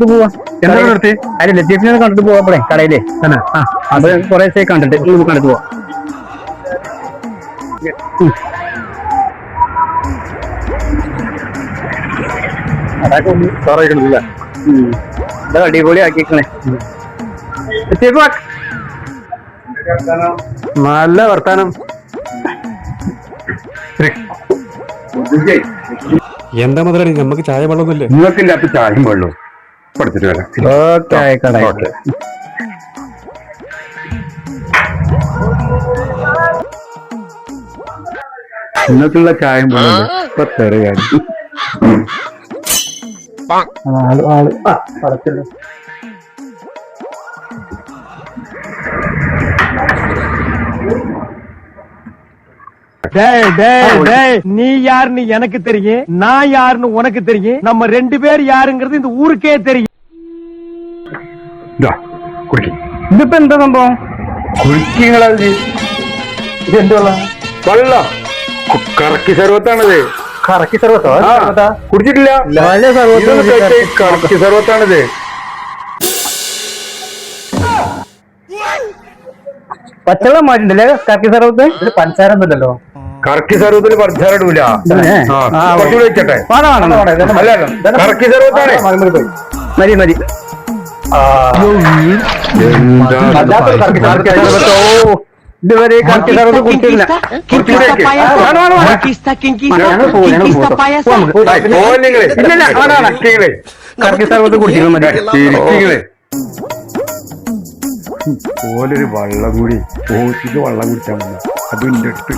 പോവാ എന്താ നിർത്തി അല്ല ലത്തീഫിനെ കണ്ടിട്ട് പോവാ കടയിലേ തന്നെ അത് കുറെ ദിവസമായി കണ്ടിട്ട് കണ്ടിട്ട് പോവാ അടിപൊളി ആക്കിക്കണേ നല്ല വർത്താനം. എന്താ മുതലാളി നമുക്ക് ചായ വെള്ളമൊന്നുമില്ലേ? നിങ്ങൾക്കില്ലാത്ത ചായയും വെള്ളവും പഠിച്ചിട്ട് വരാം. ഓക്കെ നിങ്ങൾക്കുള്ള ചായയും വെള്ളവും ഇപ്പൊ തെറിയാണ്. நீ யாருன்னு எனக்கு தெரியும், நான் யாருன்னு உனக்கு தெரியும். நம்ம ரெண்டு பேர் யாருங்கிறது இந்த ஊருக்கே தெரியும். ഇതിപ്പോ എന്താ സംഭവം? കുളിക്കങ്ങളത് ഇതെന്താ വെള്ളം കറക്കി സർവത്താണിത്. കറക്കി സർവത്തോ? കുടിച്ചിട്ടില്ല. കറക്കി സർവത്താണിത്. പച്ചവെള്ളം മാറ്റിണ്ടല്ലേ കറക്കി സർവത്ത്? പഞ്ചസാര ഒന്നുമില്ലല്ലോ. കറക്കി സർവത്തിൽ പഞ്ചസാര ഇടൂല. കുറച്ചുകൂടി വെച്ചട്ടെ. കറക്കി സർവത്താണ്. മതി മതി. ഇതുവരെ കറക്കി സർവത്ത് കുടിച്ചില്ല. കറക്കി സർവത്ത് കുടിച്ചില്ല. മതി. ഓലൊരു വള്ളം കൂടി ഓച്ചിക്ക് വള്ളം കുടിച്ചാൽ മതി. അതും ഇന്റെ അടുത്ത്